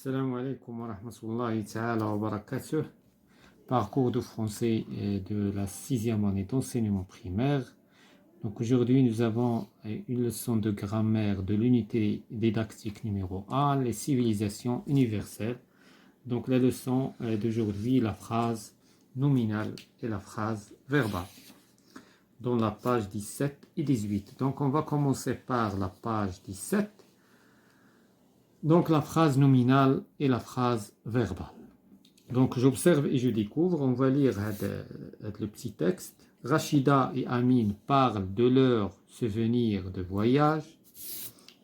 Salam alaikum wa rahmatullahi ta'ala wa barakatuh. Parcours de français et de la sixième année d'enseignement primaire. Donc aujourd'hui, nous avons une leçon de grammaire de l'unité didactique numéro 1, les civilisations universelles. Donc la leçon d'aujourd'hui, la phrase nominale et la phrase verbale, dans la page 17 et 18. Donc on va commencer par la page 17. Donc la phrase nominale et la phrase verbale. Donc j'observe et je découvre. On va lire le petit texte. Rachida et Amine parlent de leurs souvenirs de voyage.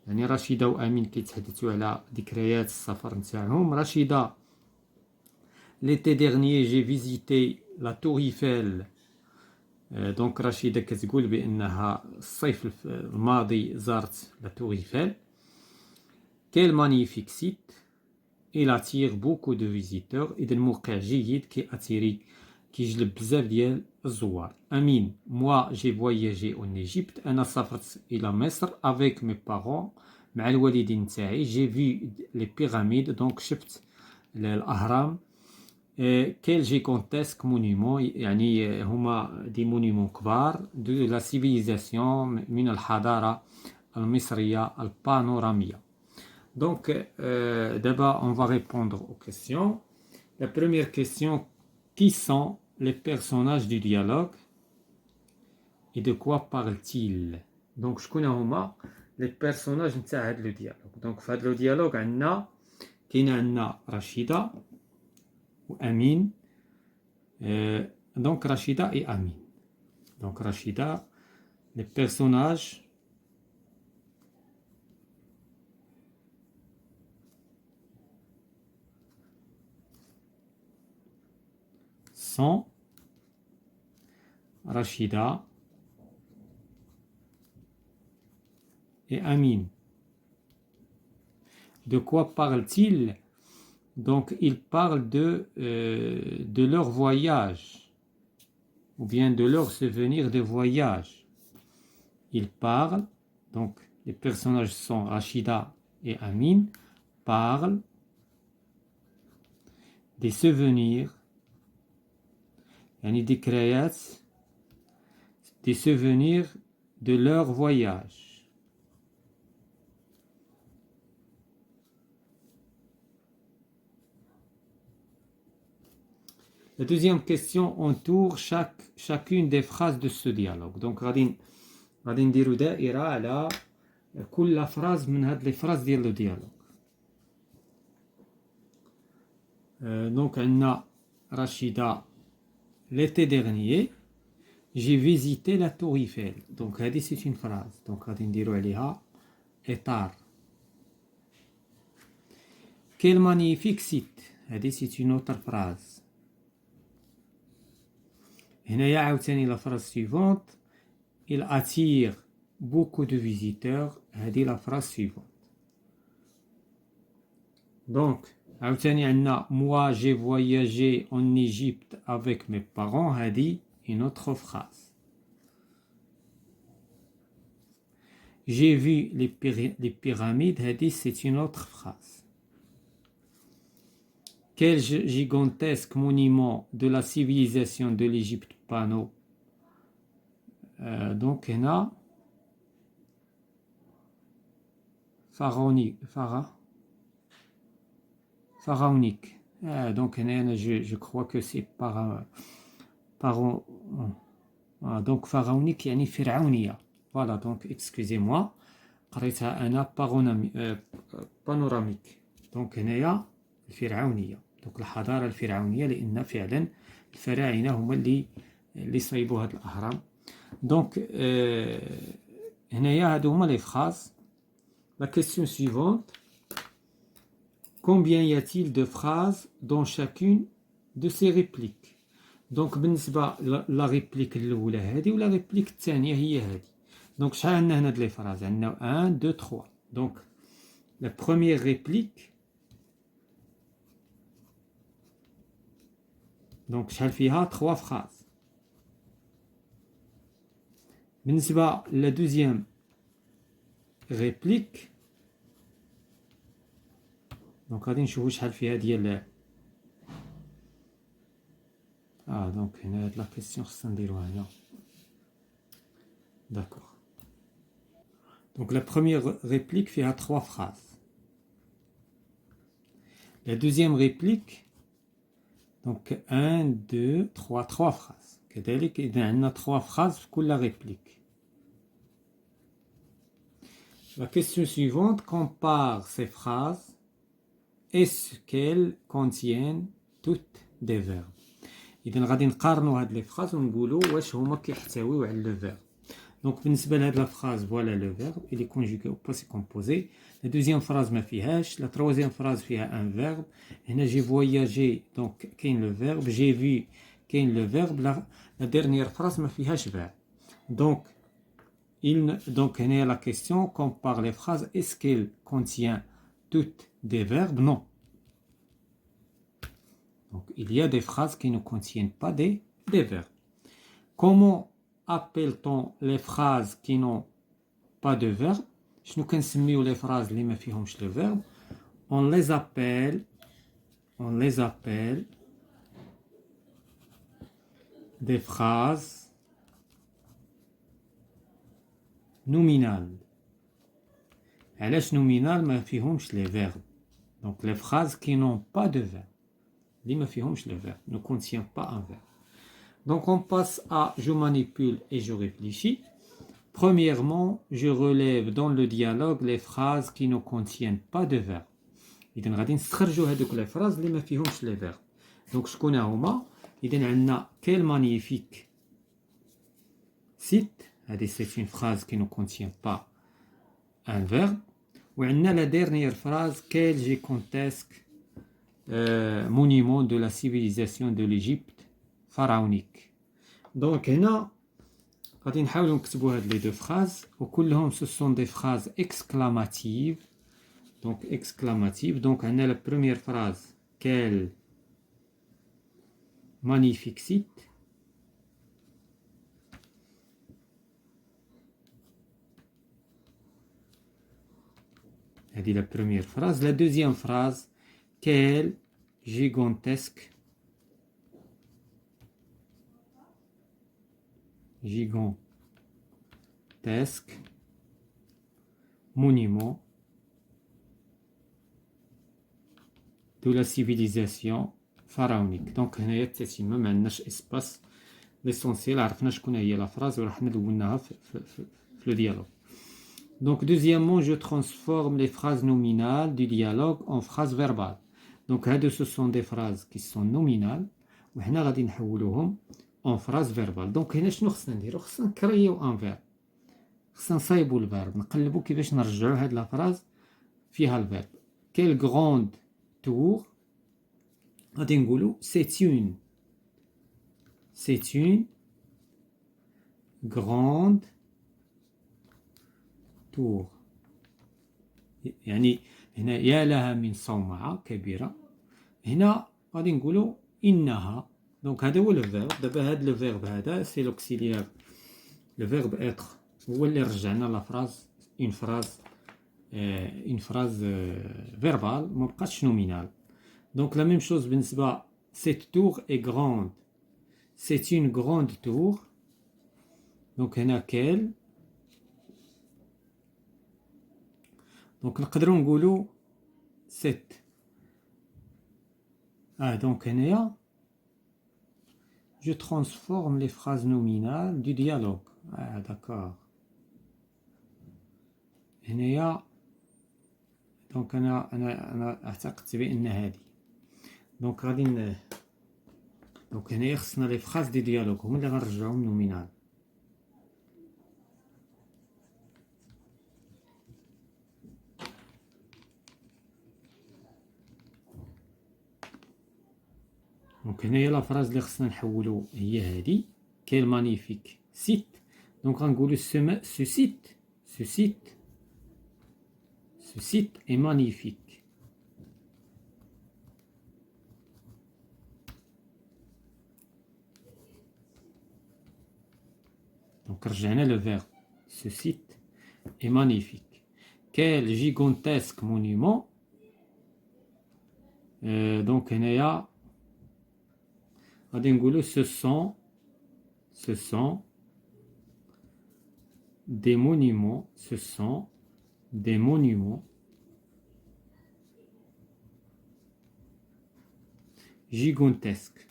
يعني رشيدة وأمين كيتحدثوا على ذكريات السفر نتاعهم. Rachida, l'été dernier j'ai visité la tour Eiffel. Donc رشيدة كتقول بأنها الصيف الماضي زارت la tour Eiffel. Quel magnifique site! Il attire beaucoup de visiteurs. إذا موقع جيد كيأتيري كيجلب بزاف ديال الزوار. أمين, moi j'ai voyagé en Égypte. أنا سافرت إلى مصر avec mes parents مع الوالدين تاعي. J'ai vu les pyramides, donc شفت الأهرام. Quel gigantesque monument, يعني هما دي مونيمون كبار de la civilisation من الحضارة المصرية البانورامية. Donc, d'abord, on va répondre aux questions. La première question, qui sont les personnages du dialogue et de quoi parlent-ils? Donc, je connais les personnages de le dialogue. Donc, dans le dialogue, on a Rachida ou Amin. Donc, Rachida et Amin. Donc, Rachida, les personnages sont Rachida et Amin. De quoi parlent-ils? Donc, ils parlent de leur voyage ou bien de leur souvenir de voyage. Ils parlent, donc les personnages sont Rachida et Amin, parlent des souvenirs, des souvenirs de leur voyage. La deuxième question entoure chacune des phrases de ce dialogue. Donc, غادي نديرو دائرة على كل phrase من هاد les phrases ديال le dialogue. Donc, عندنا Rachida, l'été dernier, j'ai visité la tour Eiffel. Donc, هذه c'est une phrase. Donc, غادي نديرو عليها إطار. Quel magnifique site. هذه c'est une autre phrase. هنايا عاوتاني la phrase suivante. Il attire beaucoup de visiteurs. هذه la phrase suivante. Donc, عاوتاني عندنا moi j'ai voyagé en Égypte avec mes parents. هذه une autre phrase. J'ai vu les pyramides. هذه c'est une autre phrase. Quel gigantesque monument de la civilisation de l'Égypte panneau. Donc, on a pharaonique. Donc, je crois que c'est donc pharaonique, يعني فرعونية. Voilà, donc excusez-moi. قريتها أنا panoramique. Donc, هنايا الفرعونية. Donc, الحضارة الفرعونية لأن فعلا الفراعنة هما اللي صيبوا هاد الأهرام. Donc, هنايا هادو هما les phrases. La question suivante. Combien y a-t-il de phrases dans chacune de ces répliques? Donc, بالنسبة la réplique الأولى هادي ولا réplique الثانية هي هادي. Donc, شحال عندنا هنا هاد les phrases؟ عندنا 1, 2, 3. Donc, la première réplique. Donc, شحال فيها 3 phrases. بالنسبة la deuxième réplique. دونك غادي نشوفو شحال فيها ديال دونك هنا هاد لا كيسيون خصنا نديروها هنا. D'accord. Donc la première réplique fait à 3 phrases. La deuxième réplique, donc 1, 2, 3 phrases. كذلك إذا عندنا 3 phrases في كل réplique. La question suivante compare ces phrases. Est-ce qu'elles contiennent toutes des verbes? إذا غادي نقارنوا هاد لي فراز ونقولوا واش هما كيحتويو على لو فيرب. دونك بالنسبه لهاد لا فراز فوالا لو فيرب اللي كونجوغي او باسي كومبوزي. لا دوزيام فراز ما فيهاش. لا تروازيام فراز فيها ان فيرب. هنا جي فواياجي دونك كاين لو فيرب. جي في كاين لو فيرب. لا ديرنيير فراز ما فيهاش فيرب. Donc هنا la question compare les phrases. Est-ce qu'elle contient toutes des verbes? Non. Donc il y a des phrases qui ne contiennent pas des verbes. Comment appelle-t-on les phrases qui n'ont pas de verbe? شنو كنسميو les phrases اللي ما فيهمش le verbe? On les appelle des phrases nominales. علاش nominal ما فيهمش les verbes? Donc les phrases qui n'ont pas de verbe. اللي ما فيهمش le verbe, ne contient pas un verbe. Donc on passe à je manipule et je réfléchis. Premièrement, je relève dans le dialogue les phrases qui ne contiennent pas de verbe. إذن غادي نستخرجوا هذوك les phrases اللي ما فيهمش les verbes. Donc شكون هما؟ إذن عندنا quel magnifique site. هذه c'est une phrase qui ne contient pas un verbe. وعندنا la dernière phrase quel gigantesque monument de la civilisation de l'Égypte pharaonique. Donc هنا غادي نحاولوا نكتبوا هاد لي دو phrases وكلهم ce sont des phrases exclamatives. Donc exclamative. Donc عندنا la première phrase quel magnifique site. هذه la première phrase. La deuxième phrase quel gigantesque monument de la civilisation pharaonique. Donc هنايا التتمة ما عندناش اسباس. ليسونسيال عرفنا شكون هي لا فراز ورحنا دوناها في لو ديالوج. Donc deuxièmement je transforme les phrases nominales du dialogue en phrases verbales. Donc هادو ce sont des phrases qui sont nominales وحنا غادي نحولوهم en phrase verbale. Donc هنا شنو خصنا نديرو؟ خصنا نكريو ان فيرب. خصنا نصايبو الفيرب نقلبو كيفاش نرجعو هاد لا فراز فيها الفيرب. quelle grande tour. غادي نقولو c'est une grande tour. يعني هنا يا لها من صومعة كبيرة. هنا غادي نقولو إنها. دونك هذا هو لو فيرب. دابا هاد لو فيرب هذا سي لوكسيليير. لو فيرب اتر هو اللي رجعنا لا فراز اون فراز فيربال ما بقاتش نومينال. دونك لا ميم شوز بالنسبة cette tour est grande. C'est une grande tour. دونك هنا كال. دونك نقدروا نقولوا cette. donc هنايا je transforme les phrases nominales du dialogue. d'accord. هنايا دونك انا اعتقدت بان هذه. دونك غادي دونك هنايا خصنا لي فراز دي ديالوج هما اللي غنرجعوهم نومينال. دونك هنايا لا فراز اللي خصنا نحولو هي هذه كاين مانيفيك سيت. دونك غنقولو سو site est magnifique. Donc رجعنا le verbe. Ce site est magnifique. Quel gigantesque monument Donc هنايا غادي نقولوا ce sont des monuments, ce sont des monuments gigantesques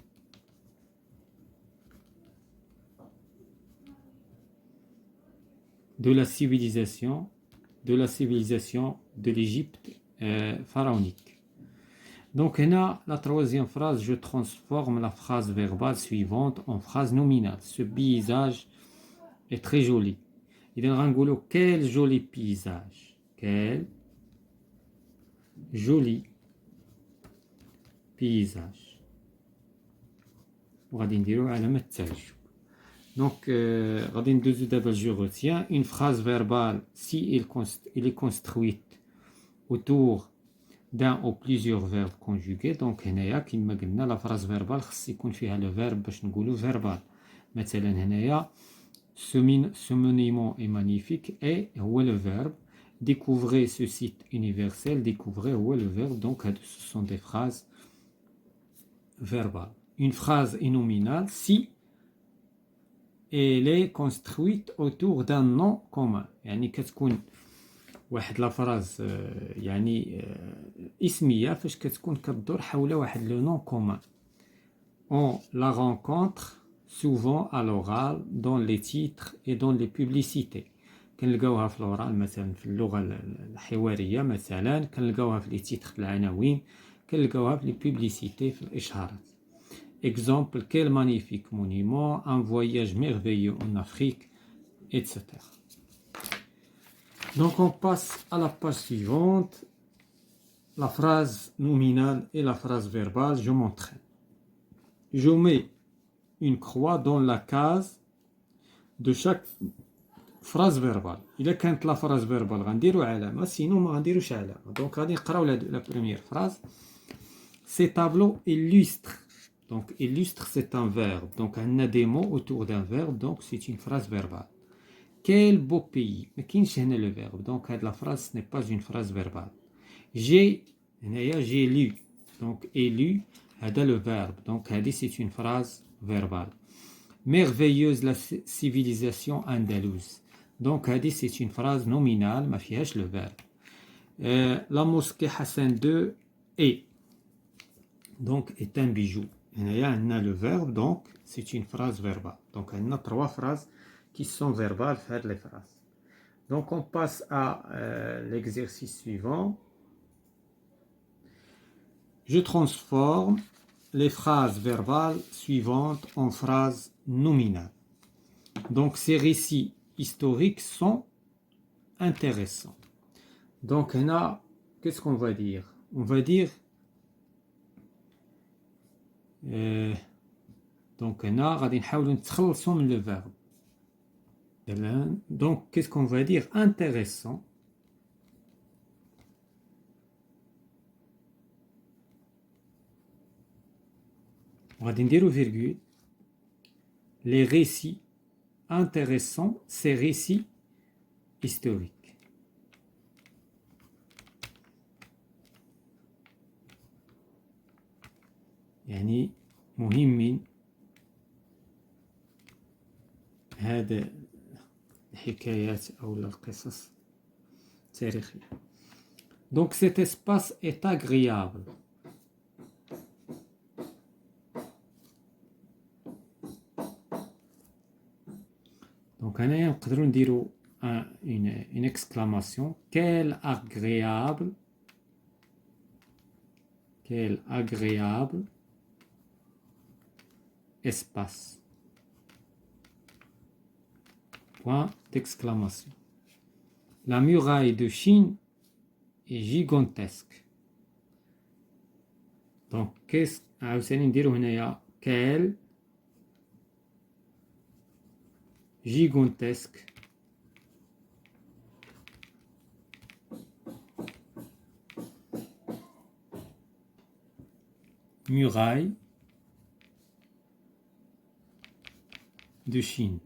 de la civilisation de l'Égypte pharaonique. Donc, la troisième phrase, je transforme la phrase verbale suivante en phrase nominale. Ce paysage est très joli. Il y a un quel joli paysage. Quel joli paysage. Donc, je retiens une phrase verbale si elle est construite autour d'un ou plusieurs verbes conjugués. Donc هنايا كما قلنا la phrase verbale خص يكون فيها le verbe باش نقولوا verbal. مثلا هنايا ce monument est magnifique et هو le verbe. Découvrez ce site universel. Découvrez هو le verbe. Donc ce sont des phrases verbales. Une phrase est nominale si elle est construite autour d'un nom commun. يعني كتكون واحد لا فراز يعني اسميه فاش كتكون كدور حول واحد لو نون كومان. On la rencontre souvent à l'oral dans les titres et dans les publicités. كنلقاوها في الأورال مثلا في اللغة الحوارية مثلا كنلقاوها في لي تيتر في العناوين كنلقاوها في لي بوبليسيتي في الإشهارات. Exemple, quel magnifique monument, un voyage merveilleux en Afrique, etc. Donc on passe à la page suivante, la phrase nominale et la phrase verbale, je m'entraîne. Je mets une croix dans la case de chaque phrase verbale. Il a quand la phrase verbale, غنديروا علامة, sinon ما غنديروش علامة. Donc غادي نقراو la première phrase. Ces tableaux illustrent. Donc illustre c'est un verbe. Donc on a des mots autour d'un verbe, donc c'est une phrase verbale. Quel beau pays. Mais qui n'est le verbe. Donc la phrase ce n'est pas une phrase verbale. J'ai lu. Donc élu, le verbe. Donc c'est une phrase verbale. Merveilleuse la civilisation andalouse. Donc c'est une phrase nominale, ma fièche le verbe. La mosquée Hassan II est. Donc est un bijou. On a le verbe, donc c'est une phrase verbale. Donc on a trois phrases qui sont verbales, faire les phrases. Donc on passe à l'exercice suivant. Je transforme les phrases verbales suivantes en phrases nominales. Donc ces récits historiques sont intéressants. Donc on a, qu'est-ce qu'on va dire? On va dire donc on a غادي نحاولوا نتخلصوا من le verbe. Donc, qu'est-ce qu'on va dire? Intéressant. On va dire virgule. Les récits intéressants, ces récits historiques. يعني مهمين هذا الحكايات أو القصص التاريخية. Donc cet espace est agréable. Donc هنايا نقدروا نديروا une exclamation. Quel agréable espace. Point d'exclamation. La muraille de Chine est gigantesque. Donc, عاوتاني نديرو هنايا quel gigantesque muraille de Chine.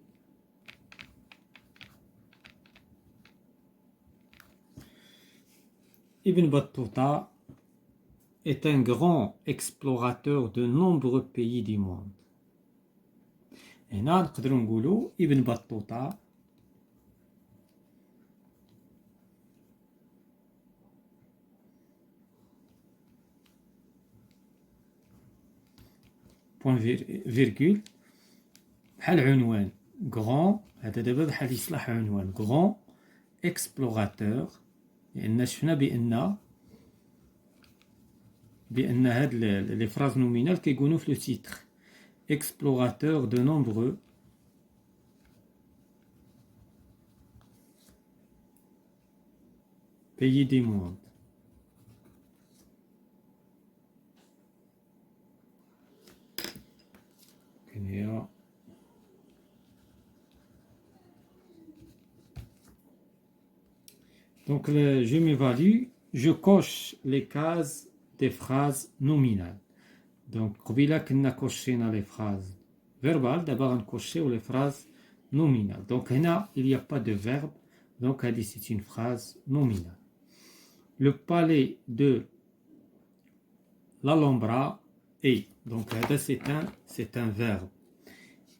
Ibn Battuta est un grand explorateur de nombreux pays du monde. هنا نقدروا نقولوا ابن بطوطة بوان فيرغول بحال عنوان grand هذا دابا بحال يصلح عنوان grand explorateur لأن شفنا بأن هاد لي فراز نومينال كيكونوا في لو تيتر explorateur de nombreux pays du monde. Donc je m'évalue, je coche les cases des phrases nominales. Donc قبيله كنا كوشينا les phrases verbales, d'abord on cocher les phrases nominales. Donc هنا il n'y a pas de verbe, donc هذه c'est une phrase nominale. Le palais de l'Alhambra est, donc هذا c'est un verbe.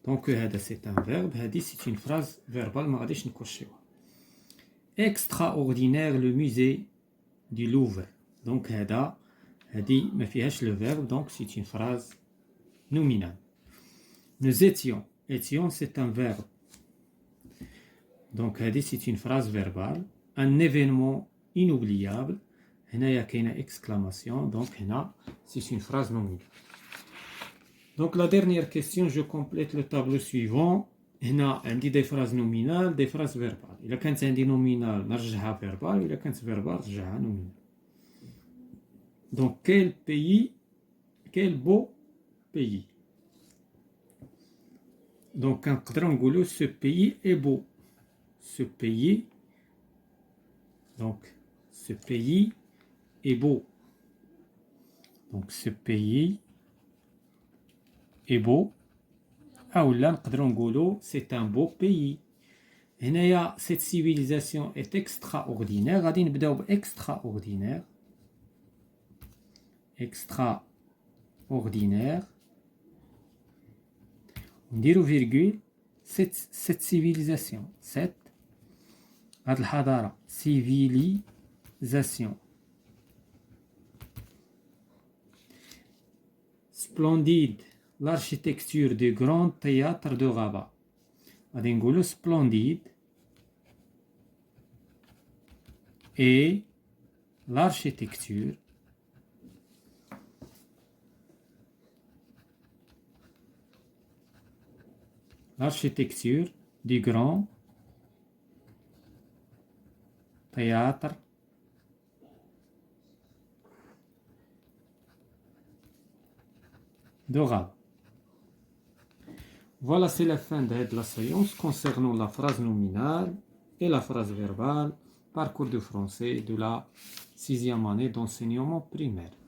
Donc هذا c'est un verbe, هذه c'est une phrase verbale ما غاديش نكوشيوها. Extraordinaire le musée du Louvre. Donc هذه ما فيهاش le verbe, donc c'est une phrase nominale. Nous étions c'est un verbe. Donc هذه c'est une phrase verbale. Un événement inoubliable. هنايا كاينه exclamation, donc هنا c'est une phrase nominale. Donc la dernière question, je complète le tableau suivant. هنا عندي des phrases nominales, des phrases verbales. إلا كانت عندي nominale نرجعها verbal, وإلا كانت verbal نرجعها nominale. Donc quel pays, quel beau pays. Donc نقدروا نقولوا ce pays est beau. Ce pays, donc ce pays est beau. Donc ce pays est beau. أولا نقدروا نقولوا c'est un beau pays. هنايا cette civilisation est extraordinaire. غادي نبداو ب extraordinaire. Extraordinaire. نديرو virgule cette civilisation. Cette هاد الحضارة civilisation. Splendide l'architecture du grand théâtre de Rabat. غادي نقولو splendide et l'architecture du grand théâtre de Rabat. Voilà, c'est la fin de la séance concernant la phrase nominale et la phrase verbale, parcours de français de la 6e année d'enseignement primaire.